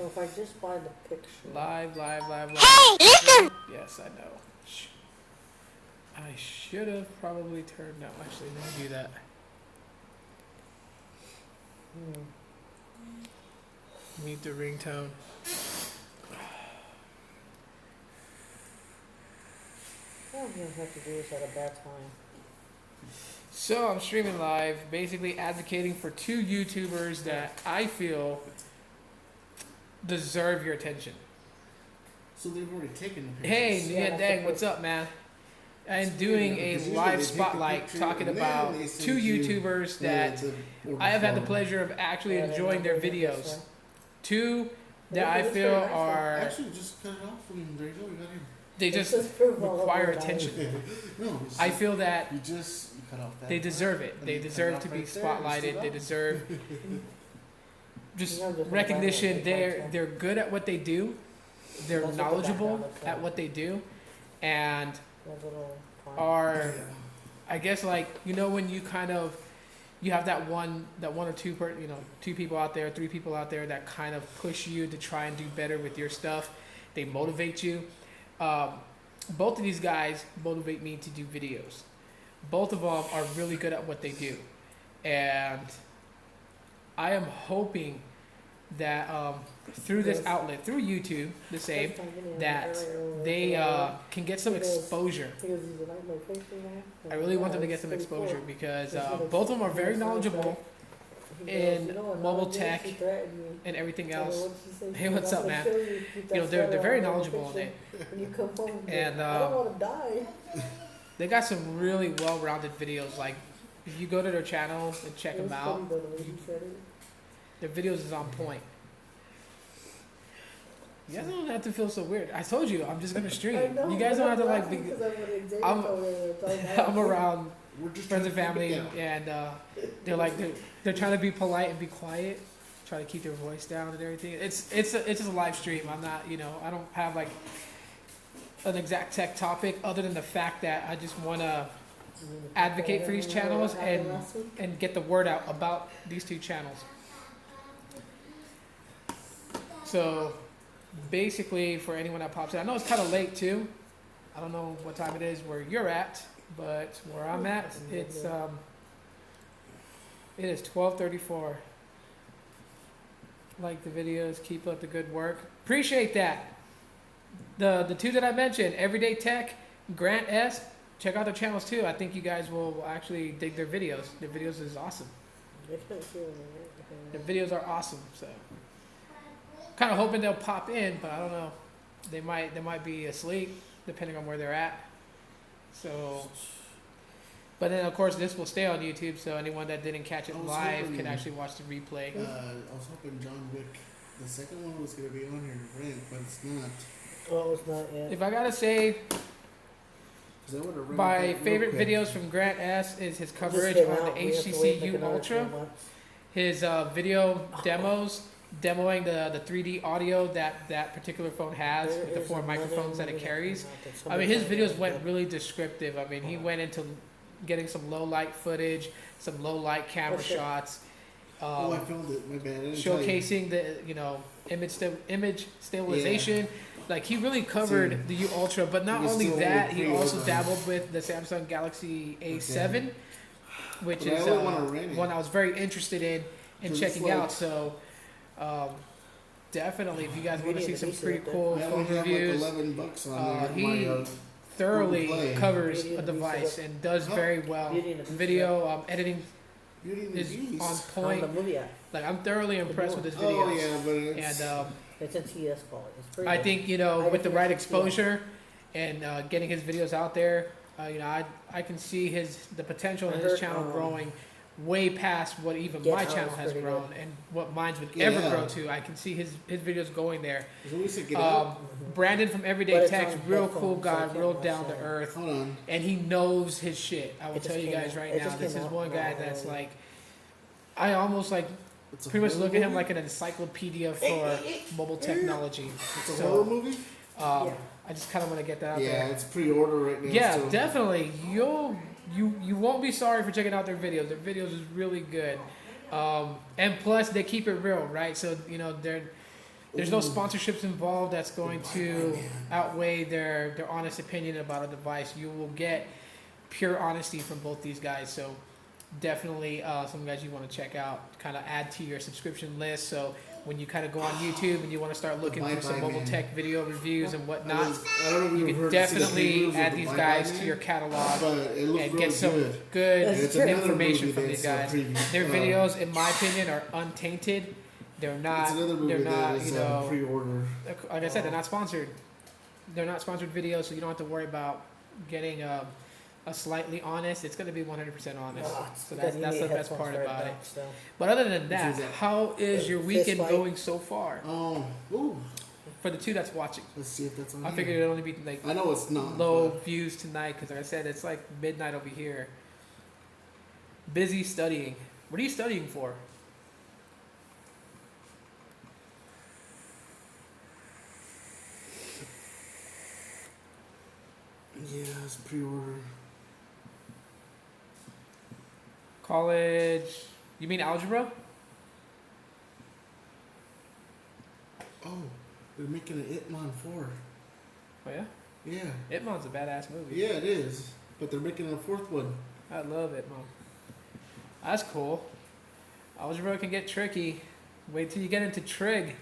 So if I just buy the picture. Live. Hey, listen! Yes, I know. I should have probably turned. No, actually, let me do that. Mute the ringtone. I don't even have to do this at a bad time. So I'm streaming live, basically advocating for two YouTubers that I feel deserve your attention. So they've already taken the Hey, pictures. Nia Dang, what's up, man? I'm doing a live spotlight talking about two YouTubers that I have had the pleasure of actually enjoying their videos. Two that I feel are... Actually, just cut it off and there you go, you got him. They just require attention. No, I feel that you cut off that they deserve it. They deserve to be spotlighted. They deserve just recognition. They're good at what they do. They're knowledgeable at what they do, and are, I guess, like, you know, when you kind of, you have that one or two two people out there, three people out there that kind of push you to try and do better with your stuff. They motivate you. Both of these guys motivate me to do videos. Both of them are really good at what they do, and I am hoping that through this outlet, through YouTube, the same, that they can get some exposure. I really want them to get some exposure because both of them are very knowledgeable in mobile tech and everything else. Hey, what's up, man? You know, they're very knowledgeable in it, and they got some really well-rounded videos. Like, if you go to their channel and check them out, their videos is on point. You guys don't have to feel so weird. I told you, I'm just gonna stream. You guys don't have to like. I'm around friends and family, and they're trying to be polite and be quiet, try to keep their voice down and everything. It's just a live stream. I'm not, I don't have like an exact tech topic other than the fact that I just want to advocate for these channels and get the word out about these two channels. So basically, for anyone that pops in, I know it's kind of late too. I don't know what time it is where you're at, but where I'm at, it is 12:34. Like the videos, keep up the good work. Appreciate that. The two that I mentioned, Everydayteq, Grant S. Check out their channels too. I think you guys will actually dig their videos. Their videos is awesome. Their videos are awesome. So, kind of hoping they'll pop in, but I don't know. They might be asleep depending on where they're at. So, but then of course this will stay on YouTube, so anyone that didn't catch it live can actually watch the replay. I was hoping John Wick, the second one, was gonna be on here to rent, but it's not. Oh, it's not yet. If I gotta say, my favorite videos from Grant S is his coverage on the HTC U Ultra. His video demos, demoing the 3D audio that particular phone has with the 4 microphones that it carries. I mean, his videos went really descriptive. I mean, he went into getting some low light footage, some low light camera shots. I filmed it. My bad. Showcasing the image stabilization. Yeah. Like, he really covered the U Ultra, but not only that, he also dabbled with the Samsung Galaxy A7, which is one I was very interested in checking out. So definitely, if you guys want to see some pretty cool phone reviews, he thoroughly covers a device and does very well. Video editing is on point. Like, I'm thoroughly impressed with his videos. Oh yeah, but it's a TS quality. I think, with the right exposure and getting his videos out there, I can see the potential in his channel growing way past what even my channel has grown and what mine would ever grow to. I can see his videos going there. Brandon from Everydayteq, real cool guy, real down to earth, and he knows his shit. I will tell you guys right now, this is one guy that's like, I almost like pretty much look at him like an encyclopedia for mobile technology. It's a horror movie? I just kind of want to get that out there. Yeah, it's pre-order right now. Yeah, definitely. You won't be sorry for checking out their videos. Their videos is really good. And plus, they keep it real, right? So, There's no sponsorships involved that's going to outweigh their honest opinion about a device. You will get pure honesty from both these guys. So definitely some guys you want to check out, kind of add to your subscription list. So when you kind of go on YouTube and you want to start looking through some mobile tech video reviews and whatnot, you can definitely add these guys to your catalog and get some good information from these guys. Their videos, in my opinion, are untainted. They're not, you know, pre-order. Like I said, they're not sponsored. They're not sponsored videos, so you don't have to worry about getting a slightly honest. It's going to be 100% honest. So that's the best part about it. But other than that, how is your weekend going so far? For the two that's watching. Let's see if that's on. I figured it'd only be like I know it's not low views tonight because, like I said, it's like midnight over here. Busy studying. What are you studying for? Yeah, it's pre-order. College. You mean algebra? Oh, they're making an Itman 4. Oh yeah? Yeah. Itman's a badass movie. Yeah, it is. But they're making a 4th one. I love Itman. That's cool. Algebra can get tricky. Wait till you get into trig.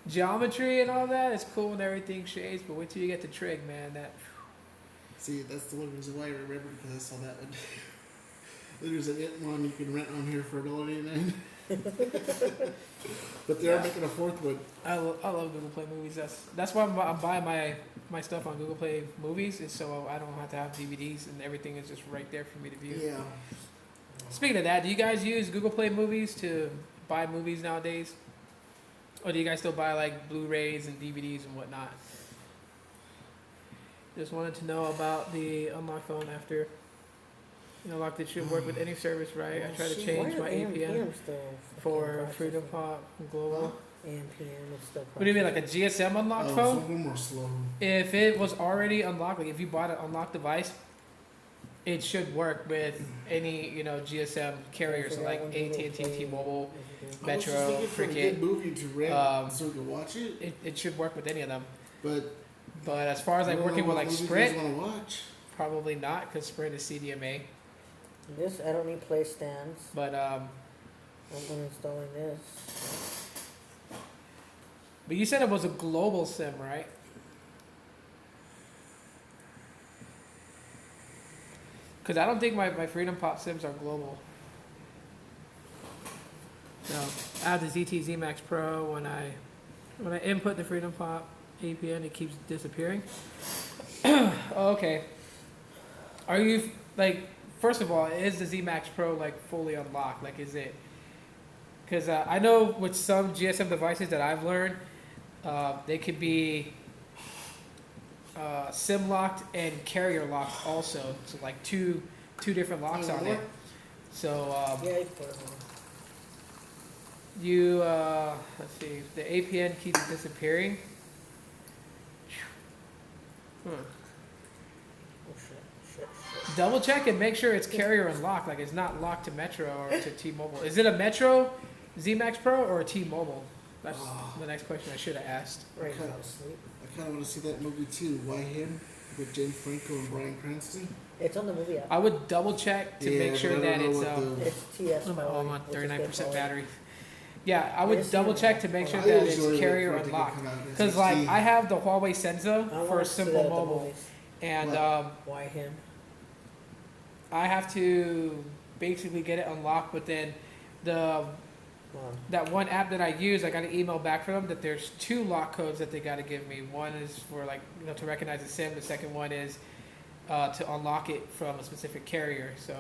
Geometry and all that is cool and everything shades, but wait till you get to trig, man. See, that's the one reason why I remember, because I saw that one. There's an Itman you can rent on here for $1.89. But they are making a 4th one. I love Google Play Movies. That's why I'm buying my stuff on Google Play Movies, is so I don't have to have DVDs and everything is just right there for me to view. Yeah. Speaking of that, do you guys use Google Play Movies to buy movies nowadays? Or do you guys still buy like Blu-rays and DVDs and whatnot? Just wanted to know about the unlock phone after. Unlocked it should work with any service, right? I tried to change my APN for Freedom Pop and Global. AM, PM is still. What do you mean, like a GSM unlocked phone? Some of them are slow. If it was already unlocked, like if you bought an unlocked device, it should work with any, you know, GSM carriers, so like AT&T, T-Mobile, Metro, Cricket. Movie to rent so we can watch it. It should work with any of them. But as far as like working with like Sprint, watch. probably not, because Sprint is CDMA. This, I don't need play stands. But I'm uninstalling this. But you said it was a global SIM, right? Because I don't think my Freedom Pop SIMs are global. No, I have the ZT Max Pro. When I input the Freedom Pop APN, it keeps disappearing. Okay. Are you like? First of all, is the Z Max Pro like fully unlocked? Like, is it? Because I know with some GSM devices that I've learned, they could be SIM locked and carrier locked also. So like two different locks on it. So Yeah, it's for you let's see, the APN keeps disappearing. Oh shit. Double check and make sure it's carrier unlocked, like it's not locked to Metro or to T-Mobile. Is it a Metro Z Max Pro or a T-Mobile? That's the next question I should have asked. Right now, sleep. I kind of want to see that movie too. Why Him? With James Franco and Bryan Cranston. It's on the movie app. I would double check to make sure that it's It's TS. I'm on 39% battery. Yeah, I would double check to make sure that it's carrier unlocked. Because like I have the Huawei Senza for Simple Mobile, and Why him? I have to basically get it unlocked. But then that one app that I use, I got an email back from them that there's 2 lock codes that they got to give me. One is for like to recognize the SIM. The second one is to unlock it from a specific carrier. So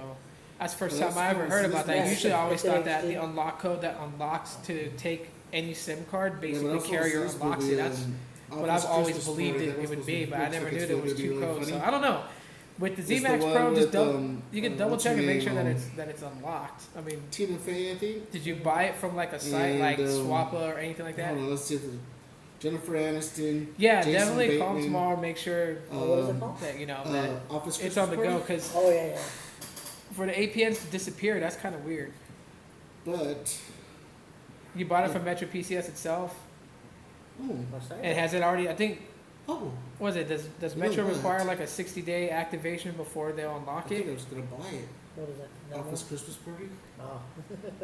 that's the first time I ever heard about that. Usually I always thought that the unlock code that unlocks to take any SIM card, basically carrier unlocks it. That's what I've always believed it would be, but I never knew there was 2 codes. So I don't know. With the Z Max Pro, just you can double check and make sure that it's unlocked. I mean, Tina Fey, I think. Did you buy it from like a site like Swappa or anything like that? Hold on, let's see if Jennifer Aniston. Yeah, Jason definitely Bateman, call them tomorrow. Make sure what is it called? that you know that Office it's on the Christmas go. Party? Because Oh yeah. for the APNs to disappear, that's kind of weird. But You bought it from Metro PCS itself. Oh. And has it already? I think. Oh. What is it? Does Metro require like a 60-day activation before they'll unlock I it? think I was gonna buy it. What is it? Office Christmas party. Oh.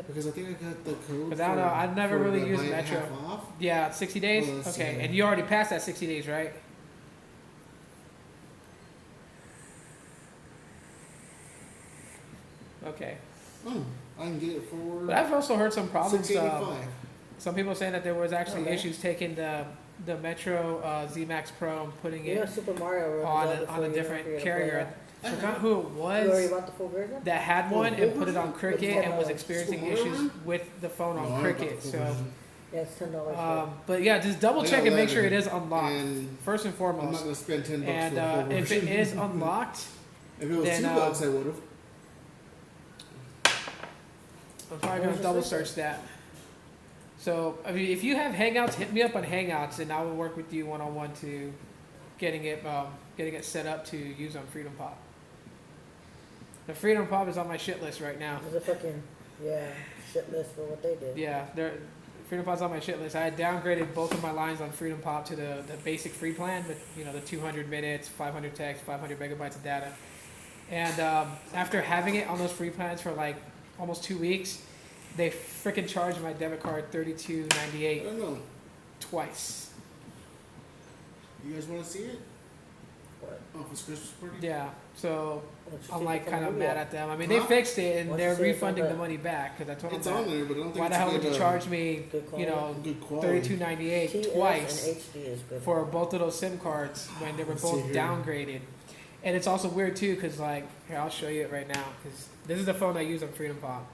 Because I think I got the code. Because I don't know. I've never really used Metro. Off. Yeah, 60 days. Well, okay, and you already passed that 60 days, right? Okay. Oh, I can get it for. But I've also heard some problems. $685. Some people saying that there was actually issues taking the Metro Z Max Pro and putting it Super Mario on a different carrier. I forgot who it You already was bought the full version? that had one and put it on Cricket and was $10. experiencing issues with the phone on Cricket. So, Yeah, it's $10. but yeah, just double check and make sure it is unlocked And first and I'm not foremost. gonna spend $10 And for a full if it version. is unlocked, if it was then, $2, I would have. I'm probably gonna double search that. So, I mean, if you have Hangouts, hit me up on Hangouts, and I will work with you one-on-one to getting it set up to use on Freedom Pop. The Freedom Pop is on my shit list right now. It's a fucking, shit list for what they did. Yeah, Freedom Pop's on my shit list. I had downgraded both of my lines on Freedom Pop to the basic free plan with, the 200 minutes, 500 text, 500 megabytes of data. And after having it on those free plans for like almost 2 weeks, they freaking charged my debit card I $32.98 don't know. twice. You guys want to see it? What? Office Christmas party? Yeah, so What'd you I'm see like from kind of the mad video? at them. I mean, Huh? they fixed it and What'd they're you say about refunding the that? money back because I told It's them on that. there, but I don't think Why it's the hell would good, you charge me, Good quality. good quality. $32.98 TS twice and HD is good. for both of those SIM cards when they were Let's both see here. downgraded? And it's also weird too because like, here, I'll show you it right now because this is the phone I use on Freedom Pop.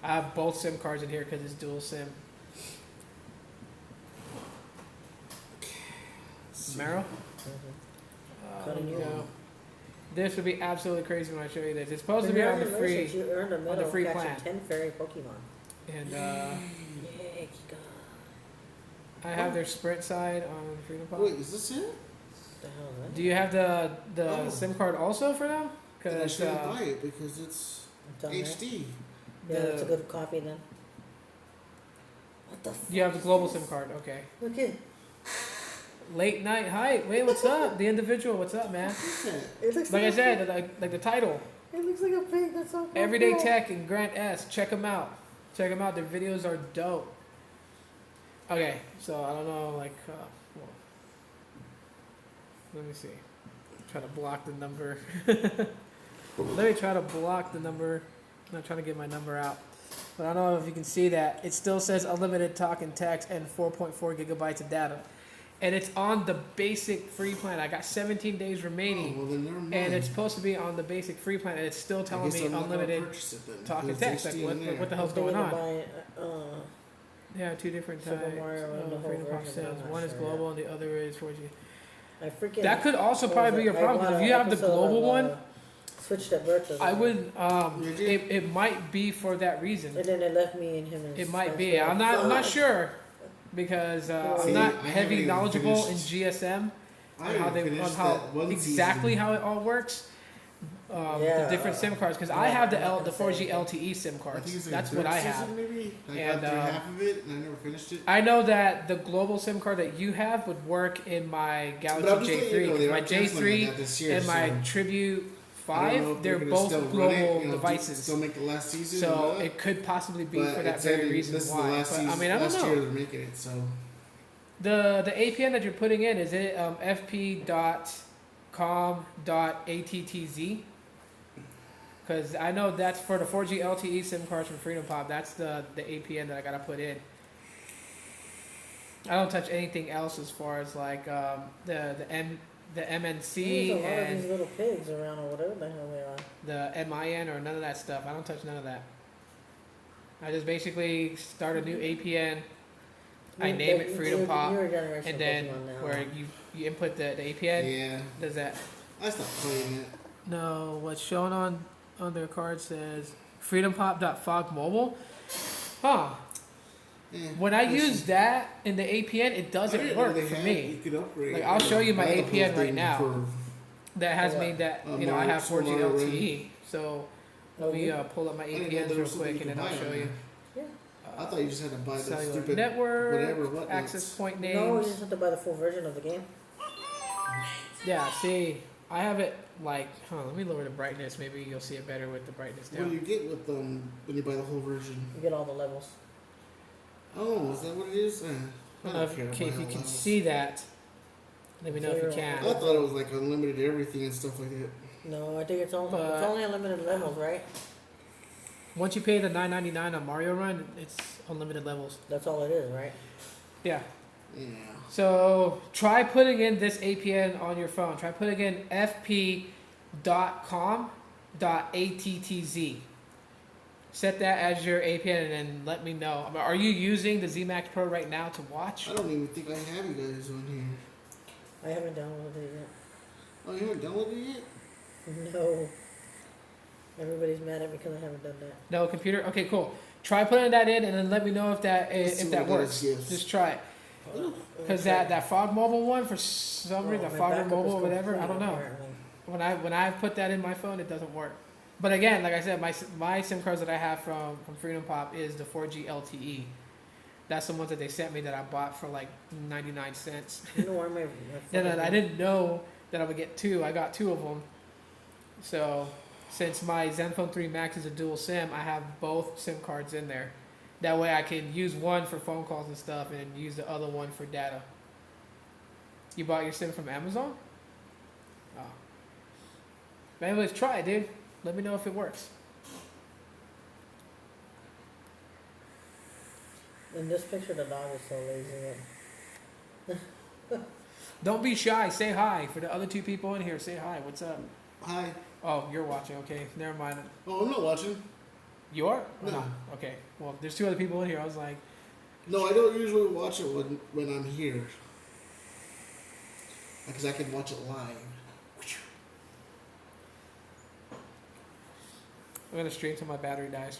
I have both SIM cards in here because it's dual SIM. Camaro? Cutting you off. This would be absolutely crazy when I show you this. It's supposed to be on the Congratulations, free, You earned a medal free for catching plan. 10 fairy Pokemon. and Yeah, I have their Sprint side on Freedom Pop. Wait, is this it? the hell is that? Do you have the Oh. SIM card also for them? Then I Because shouldn't buy it because it's It's on there. HD. Yeah, that's a the- good copy then. What the fuck? you have the global SIM card. Okay. Look at Late night hype. Wait, what's up? The individual. What's up, man? What's that? it looks Like I a said, like the title. pig. It looks like a pig. That's so cool. Everydayteq and Grant S. Check them out. Check them out. Their videos are dope. Okay, so I don't know, like, well, let me see. Try to block the number. Let me try to block the number. I'm not trying to get my number out. But I don't know if you can see that. It still says unlimited talk and text and 4.4 gigabytes of data. And it's on the basic free plan. I got 17 days remaining. Oh, well, then never mind. And it's supposed to be on the basic free plan, and it's still I telling guess me I'm not gonna unlimited purchase it then, talk and because text. Like, HD in there. what the hell's I'm going thinking of on? buying, Yeah, two different Super types Mario and the of whole Freedom Pop version, I'm Sims. not One is sure global and the other is 4G. I freaking. That could also what probably was be your it? I problem, bought because if an you have the episode global of, one, Switched at birthday. I would, Did you? it might be for that reason. And then they left me and him. It might be. I'm not sure, because I'm See, not I haven't heavy even knowledgeable in finished- GSM. I On how haven't they, on finished how that one exactly season. how it all works. The Yeah. different SIM cards, because Yeah, I have I'm not the gonna 4G say LTE SIM I think cards. it's like That's the what third I have. season, maybe. I And, got through half of it and I never finished it. I know that the global SIM card that you have would work in my Galaxy But I'm just letting J3. you know, 'cause they my are canceling J3 that this year, and my so Tribute I don't know 5, if they're gonna both still run global it, devices. Still make the last season. So or not. it could possibly be But for that it's very ending- reason this is why. the last But, season, I mean, I don't last year know. they're making it. So The APN that you're putting in, is it fp.com.attz? Because I know that's for the 4G LTE SIM cards from Freedom Pop. That's the APN that I gotta put in. I don't touch anything else as far as like the MNC There's a lot of and these little pigs around or whatever the hell they are. the MIN or none of that stuff. I don't touch none of that. I just basically start a new APN. I name it Freedom Pop, and then where you input the APN, yeah, does that? I stopped playing it. No, what's shown on their card says freedompop.fogmobile. Huh. Yeah, When I listen, use that in the APN, it I doesn't didn't know work they for had- me. You could upgrade. Like, I'll show you my I had the APN whole right thing now. for- That has What? me that, I Mario- have 4G Super Mario LTE. So let me pull up my didn't know APNs there real was something quick, you and then could I'll buy show on you. Yeah. I thought you just had to buy the cellular stupid network, whatever, what access point names. No, you just have to buy the full version of the game. Yeah, see, I have it like, let me lower the brightness. Maybe you'll see it better with the brightness down. What do you get with when you buy the whole version? You get all the levels. Oh, is that what it is? I don't know if you can see that. Let me know if you can. I thought it was like unlimited everything and stuff like that. No, I think it's only unlimited levels, right? Once you pay the $9.99 on Mario Run, it's unlimited levels. That's all it is, right? Yeah. Yeah. So try putting in this APN on your phone. Try putting in fp.com.attz. Set that as your APN and then let me know. Are you using the ZMAX Pro right now to watch? I don't even think I have you guys on here. I haven't downloaded it yet. Oh, you haven't downloaded it yet? No. Everybody's mad at me because I haven't done that. No computer? Okay, cool. Try putting that in and then let me know if that works. Yes. Just try it. Because that Fog Mobile one, for some reason, that Fog Mobile or whatever, I don't know. When I put that in my phone, it doesn't work. But again, like I said, my SIM cards that I have from Freedom Pop is the 4G LTE. That's the ones that they sent me that I bought for like 99 cents. You know where my I didn't know that I would get two. I got two of them. So since my Zenfone 3 Max is a dual SIM, I have both SIM cards in there. That way I can use one for phone calls and stuff and use the other one for data. You bought your SIM from Amazon? Oh. But anyways, try it, dude. Let me know if it works. In this picture, the dog is so lazy. Don't be shy. Say hi. For the other two people in here, say hi. What's up? Hi. Oh, you're watching. Okay, never mind. Oh, I'm not watching. You are? No. Oh, okay. Well, there's two other people in here. I was like... No, I don't usually watch it when I'm here. Because I can watch it live. I'm going to stream till my battery dies.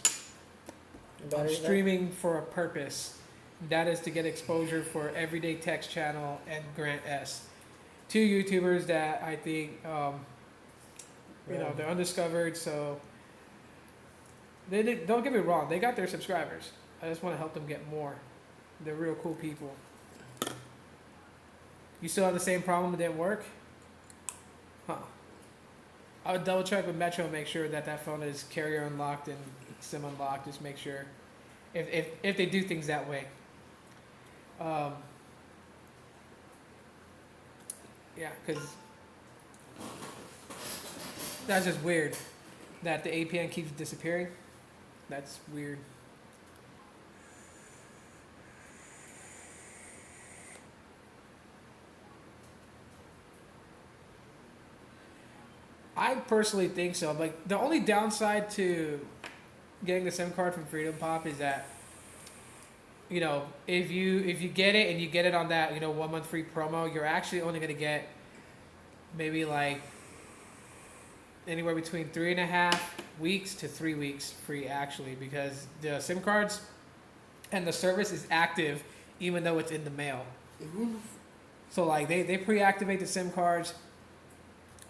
I'm streaming for a purpose. That is to get exposure for Everydayteq's channel and Grant S. Two YouTubers that I think, they're undiscovered. So don't get me wrong, they got their subscribers. I just want to help them get more. They're real cool people. You still have the same problem? It didn't work? Huh. I would double check with Metro and make sure that phone is carrier unlocked and SIM unlocked. Just make sure if they do things that way. Yeah, because that's just weird that the APN keeps disappearing. That's weird. I personally think so. Like, the only downside to getting the SIM card from Freedom Pop is that, if you get it and you get it on that 1 month free promo, you're actually only gonna get maybe like anywhere between 3.5 weeks to 3 weeks free, actually, because the SIM cards and the service is active even though it's in the mail. So like they pre-activate the SIM cards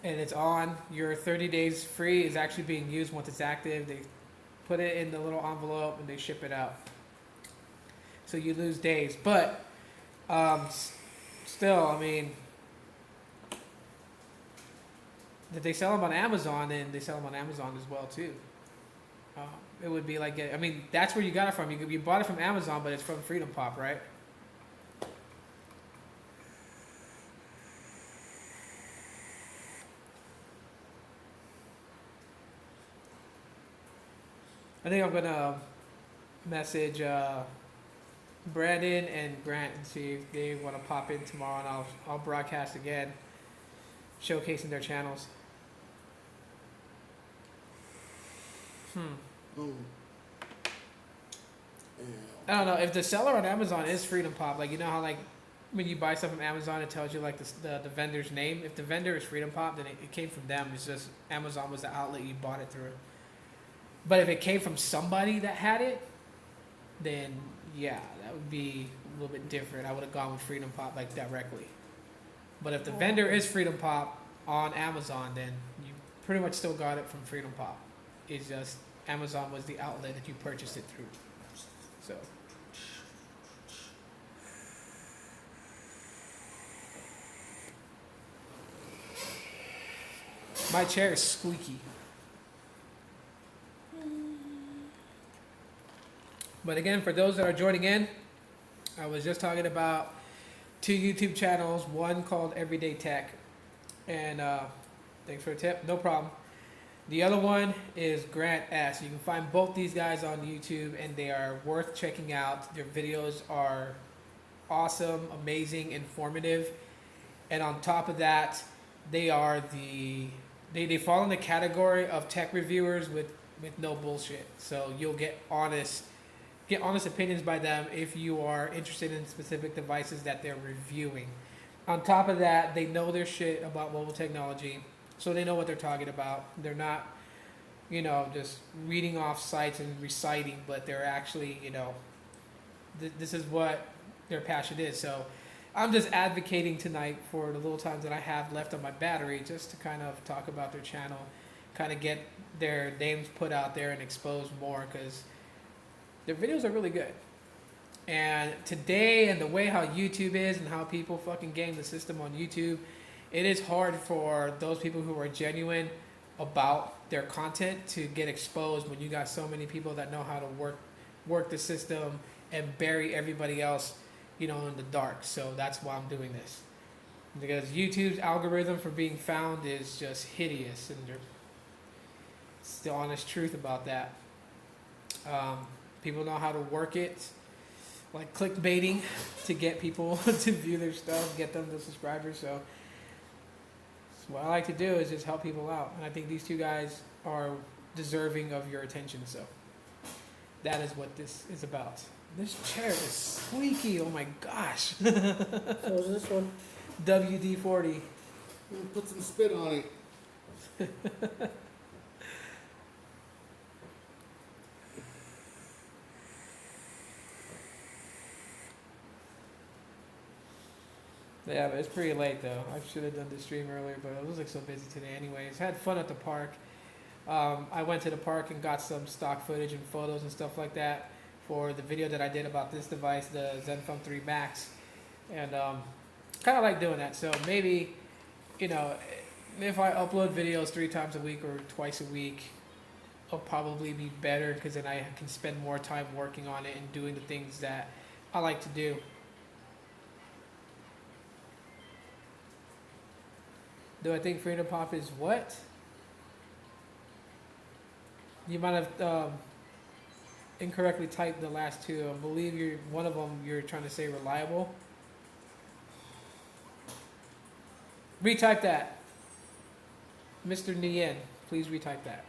and it's on. Your 30 days free is actually being used once it's active. They put it in the little envelope and they ship it out. So you lose days, but still, I mean, that they sell them on Amazon, and they sell them on Amazon as well too. It would be like, that's where you got it from. You bought it from Amazon, but it's from Freedom Pop, right? I think I'm gonna message Brandon and Grant and see if they want to pop in tomorrow, and I'll broadcast again, showcasing their channels. Oh. I don't know if the seller on Amazon is Freedom Pop. Like, how like when you buy stuff from Amazon, it tells you like the vendor's name. If the vendor is Freedom Pop, then it came from them. It's just Amazon was the outlet you bought it through. But if it came from somebody that had it, then yeah, that would be a little bit different. I would have gone with Freedom Pop like directly. But if the vendor is Freedom Pop on Amazon, then you pretty much still got it from Freedom Pop. It's just Amazon was the outlet that you purchased it through. So. My chair is squeaky. But again, for those that are joining in, I was just talking about 2 YouTube channels, one called Everydayteq, and thanks for the tip, no problem. The other one is Grant S. You can find both these guys on YouTube, and they are worth checking out. Their videos are awesome, amazing, informative, and on top of that, they are they fall in the category of tech reviewers with no bullshit. So you'll get honest opinions by them if you are interested in specific devices that they're reviewing. On top of that, they know their shit about mobile technology, so they know what they're talking about. They're not, just reading off sites and reciting, but they're actually, this is what their passion is. So I'm just advocating tonight for the little times that I have left on my battery, just to kind of talk about their channel, kind of get their names put out there and exposed more, because their videos are really good. And today, and the way how YouTube is and how people fucking game the system on YouTube, it is hard for those people who are genuine about their content to get exposed when you got so many people that know how to work the system and bury everybody else, in the dark. So that's why I'm doing this. Because YouTube's algorithm for being found is just hideous, and it's the honest truth about that. People know how to work it, like clickbaiting, to get people to view their stuff, get them to subscribers. So what I like to do is just help people out. And I think these 2 guys are deserving of your attention. So that is what this is about. This chair is squeaky. Oh my gosh. So is this one? WD-40. Put some spit on it. Yeah, but it's pretty late though. I should have done the stream earlier, but I was so busy today anyways. Had fun at the park. I went to the park and got some stock footage and photos and stuff like that for the video that I did about this device, the Zenfone 3 Max. And kind of like doing that. So maybe, if I upload videos 3 times a week or twice a week, it'll probably be better, because then I can spend more time working on it and doing the things that I like to do. Do I think Freedom Pop is what? You might have incorrectly typed the last 2. I believe one of them you're trying to say reliable. Retype that. Mr. Nien, please retype that.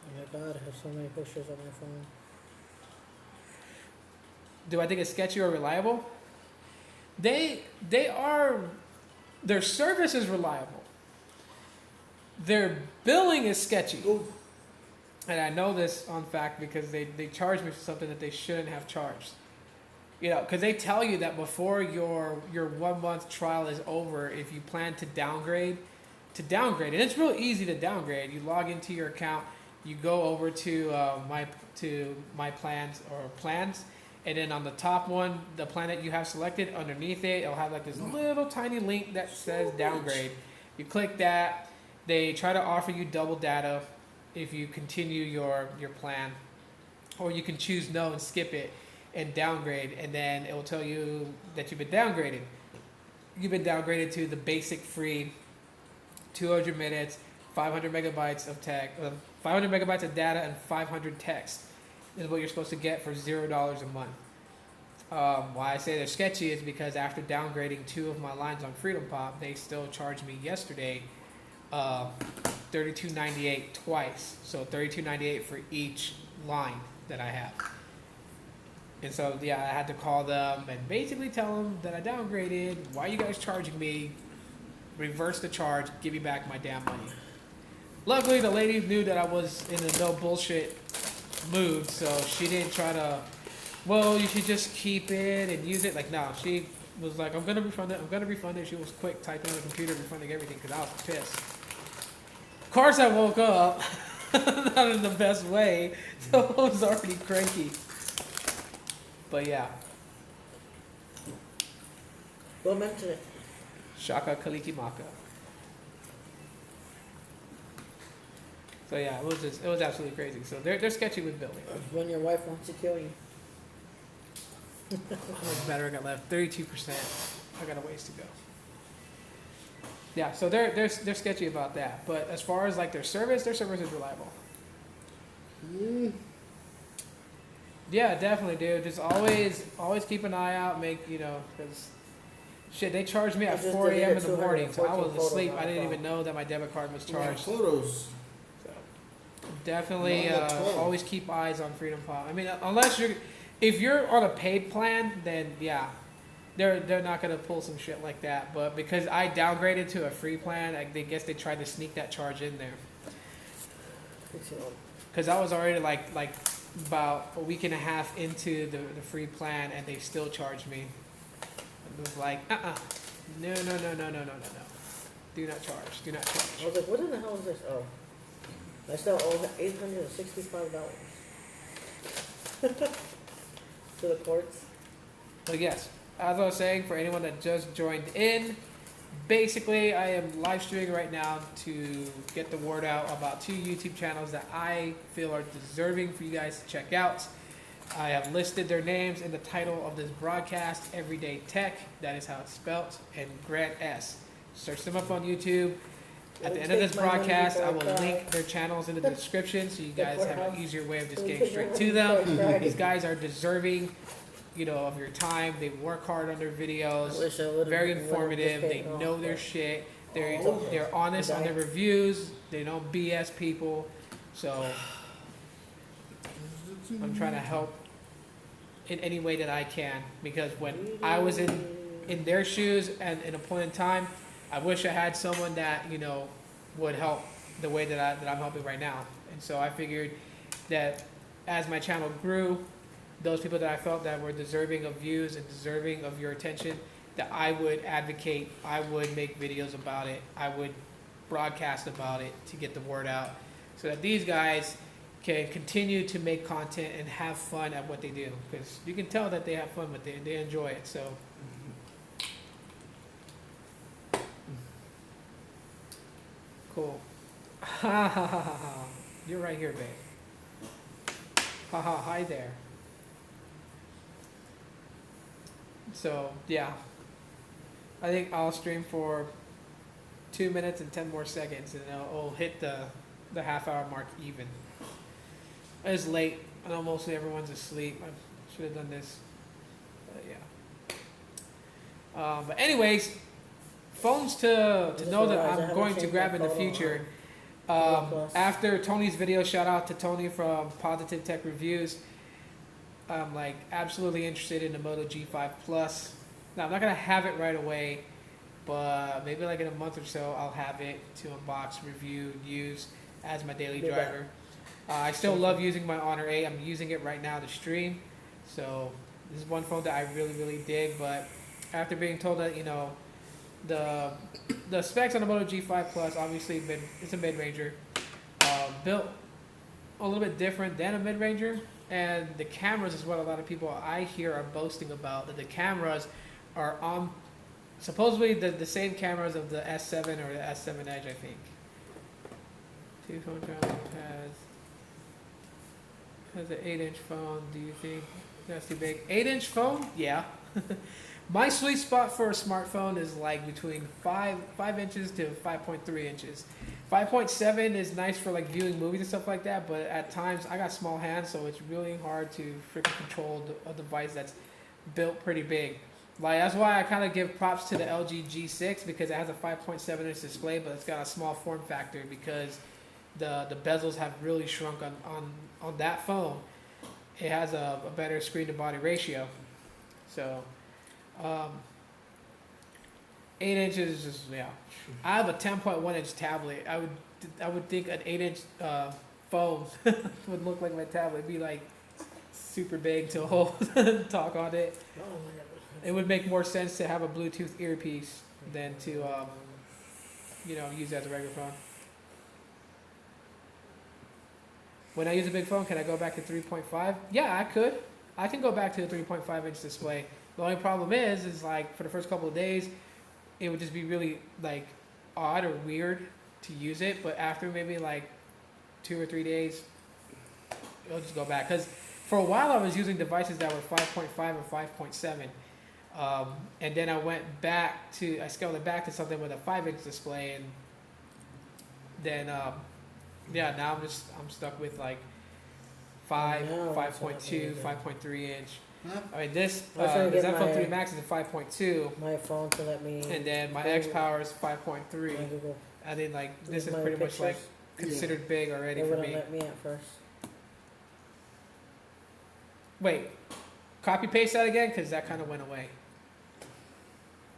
Oh my God, I have so many pictures on my phone. Do I think it's sketchy or reliable? Their service is reliable. Their billing is sketchy. Ooh. And I know this on fact because they charged me for something that they shouldn't have charged. Because they tell you that before your 1 month trial is over, if you plan to downgrade, and it's real easy to downgrade. You log into your account, you go over to my plans, and then on the top one, the plan that you have selected, underneath it, it'll have like this little tiny link that says downgrade. You click that. They try to offer you double data if you continue your plan, or you can choose no and skip it and downgrade, and then it will tell you that you've been downgraded. You've been downgraded to the basic free 200 minutes, 500 megabytes of 500 megabytes of data, and 500 text is what you're supposed to get for $0 a month. Why I say they're sketchy is because after downgrading 2 of my lines on Freedom Pop, they still charged me yesterday $32.98 twice. So $32.98 for each line that I have. And so, yeah, I had to call them and basically tell them that I downgraded. Why are you guys charging me? Reverse the charge. Give me back my damn money. Luckily, the lady knew that I was in a no bullshit mood, so she didn't try to, well, you should just keep it and use it. Like, no, she was like, I'm going to refund it. She was quick typing on the computer, refunding everything, because I was pissed. Of course, I woke up. Not in the best way, so I was already cranky. But yeah, Don't mention it. Shaka Kalikimaka. So yeah, it was absolutely crazy. So they're sketchy with building. When your wife wants to kill you. How much battery I got left? 32%. I got a ways to go. Yeah, so they're sketchy about that. But as far as like their service is reliable. Mm. Yeah, definitely, dude. Just always keep an eye out. Make because shit, they charged me at 4 a.m. in the morning, so I was asleep. I didn't even know that my debit card was charged. Photos. So definitely always keep eyes on Freedom Pop. I mean, if you're on a paid plan, then yeah, they're not gonna pull some shit like that. But because I downgraded to a free plan, I guess they tried to sneak that charge in there. Because I was already like about a week and a half into the free plan, and they still charged me. It was like, no. Do not charge. Do not charge. I was like, what in the hell is this? Oh. I still owe $865 to the courts. But yes, as I was saying, for anyone that just joined in, basically I am live streaming right now to get the word out about 2 YouTube channels that I feel are deserving for you guys to check out. I have listed their names in the title of this broadcast, Everydayteq, that is how it's spelled, and Grant S. Search them up on YouTube. At the end of this broadcast, I will link their channels in the description so you guys have an easier way of just getting straight to them. These guys are deserving, of your time. They work hard on their videos. Very informative. They know their shit. They're honest on their reviews. They don't BS people. So I'm trying to help in any way that I can, because when I was in their shoes and in a point in time, I wish I had someone that would help the way that I'm helping right now. And so I figured that as my channel grew, those people that I felt that were deserving of views and deserving of your attention, that I would advocate, I would make videos about it, I would broadcast about it to get the word out, so that these guys can continue to make content and have fun at what they do. Because you can tell that they have fun, but they enjoy it. So cool. Ha ha ha ha ha. You're right here, babe. Ha ha, hi there. So yeah, I think I'll stream for 2 minutes and 10 more seconds, and I'll hit the half-hour mark even. It's late. I know mostly everyone's asleep. I should have done this, but yeah. But anyways, phones to know that I'm going to grab in the future. After Tony's video, shout out to Tony from Positive Tech Reviews. I'm like absolutely interested in the Moto G5 Plus. Now I'm not gonna have it right away, but maybe like in a month or so I'll have it to unbox, review, use as my daily driver. I still love using my Honor 8. I'm using it right now to stream. So this is one phone that I really, really dig. But after being told that, the specs on the Moto G5 Plus, obviously it's a mid-ranger. Built a little bit different than a mid-ranger. And the cameras is what a lot of people I hear are boasting about. That the cameras are on supposedly the same cameras of the S7 or the S7 Edge, I think. 2 phone cameras has an 8-inch phone. Do you think that's too big? 8-inch phone? Yeah. My sweet spot for a smartphone is like between 5 inches to 5.3 inches. 5.7 is nice for like viewing movies and stuff like that, but at times I got small hands, so it's really hard to freaking control a device that's built pretty big. Like that's why I kind of give props to the LG G6, because it has a 5.7 inch display, but it's got a small form factor because the bezels have really shrunk on that phone. It has a better screen to body ratio. So 8 inches is just, yeah. I have a 10.1 inch tablet. I would think an 8-inch phone would look like my tablet. It'd be like super big to hold talk on it. It would make more sense to have a Bluetooth earpiece than to use it as a regular phone. When I use a big phone, can I go back to 3.5? Yeah, I could. I can go back to the 3.5-inch display. The only problem is like for the first couple of days, it would just be really like odd or weird to use it. But after maybe like 2 or 3 days, it'll just go back. Because for a while I was using devices that were 5.5 or 5.7. And then I scaled it back to something with a 5-inch display, and then now I'm stuck with like 5.2, 5.3 inch. Huh? I mean this trying to this get iPhone my- 3 Max is a 5.2, My phone to let me. and then my Google- X Power is my 5.3. Google. I think like this is my pretty much like pictures. considered big already They for wouldn't me. let me at first. Wait, copy paste that again because that kind of went away.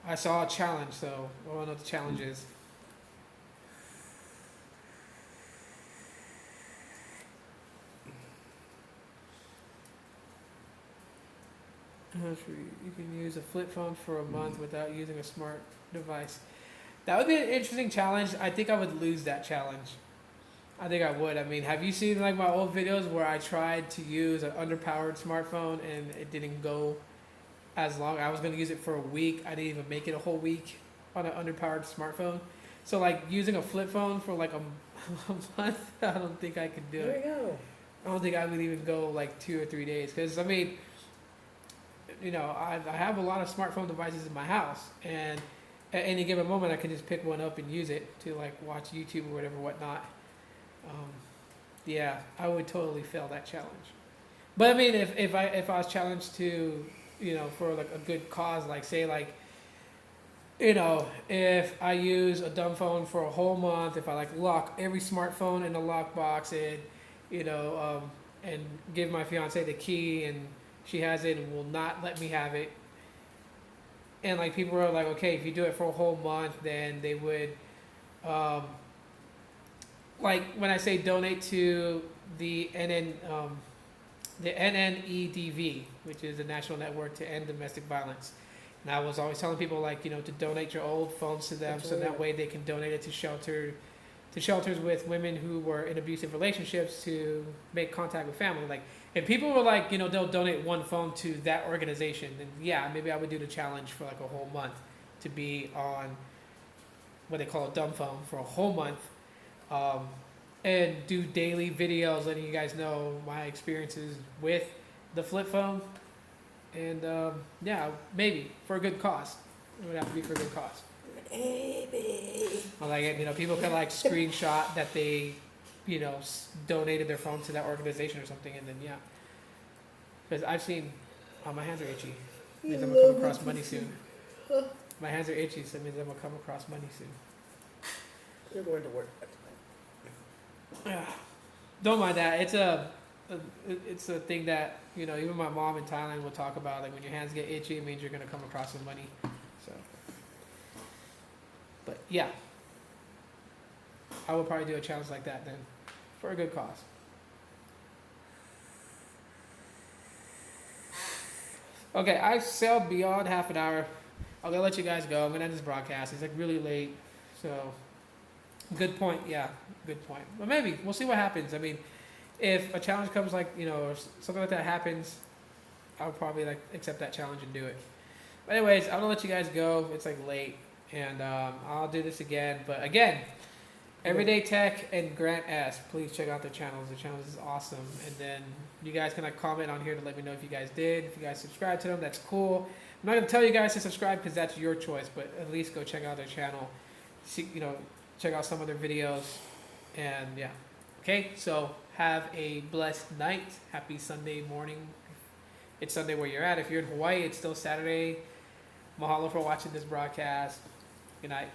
I saw a challenge, so I don't know what the challenge is. You can use a flip phone for a month without using a smart device. That would be an interesting challenge. I think I would lose that challenge. I think I would. I mean, have you seen like my old videos where I tried to use an underpowered smartphone and it didn't go as long? I was going to use it for a week. I didn't even make it a whole week on an underpowered smartphone. So like using a flip phone for like a month, I don't think I could do There it. you go. I don't think I would even go like 2 or 3 days because I mean, you know, I have a lot of smartphone devices in my house, and at any given moment I can just pick one up and use it to like watch YouTube or whatever, whatnot. Yeah, I would totally fail that challenge. But I mean, if I was challenged to, you know, for like a good cause, like say like, you know, if I use a dumb phone for a whole month, if I like lock every smartphone in the lockbox and, you know, and give my fiance the key and she has it and will not let me have it. And like people are like, okay, if you do it for a whole month, then they would, like when I say donate to the NNEDV, which is the National Network to End Domestic Violence. And I was always telling people like, you know, to donate your old phones to them, so that way they can donate it to shelters with women who were in abusive relationships to make contact with family. Like if people were like, you know, they'll donate one phone to that organization, then yeah, maybe I would do the challenge for like a whole month to be on what they call a dumb phone for a whole month, and do daily videos letting you guys know my experiences with the flip phone. And yeah, maybe for a good cause. It would have to be for a good cause. Maybe. Or like, you know, people can like screenshot that they, you know, donated their phone to that organization or something, and then yeah. Because I've seen, my hands are itchy. Means I'm gonna come across money soon. My hands are itchy, so it means I'm gonna come across money soon. You're going to work. Yeah. Don't mind that. It's a thing that, you know, even my mom in Thailand will talk about. Like when your hands get itchy, it means you're gonna come across some money. So, but yeah, I would probably do a challenge like that then, for a good cause. Okay, I sailed beyond half an hour. I'm gonna let you guys go. I'm gonna end this broadcast. It's like really late, so good point. Yeah, good point. But maybe we'll see what happens. I mean, if a challenge comes, like, you know, or something like that happens, I'll probably like accept that challenge and do it. But anyways, I'm gonna let you guys go. It's like late, and I'll do this again. But again, Everydayteq and Grant S. Please check out their channels. Their channels is awesome. And then you guys can like comment on here to let me know if you guys did. If you guys subscribe to them, that's cool. I'm not gonna tell you guys to subscribe because that's your choice, but at least go check out their channel. See, you know, check out some of their videos, and yeah. Okay, so have a blessed night. Happy Sunday morning. It's Sunday where you're at. If you're in Hawaii, it's still Saturday. Mahalo for watching this broadcast. Good night.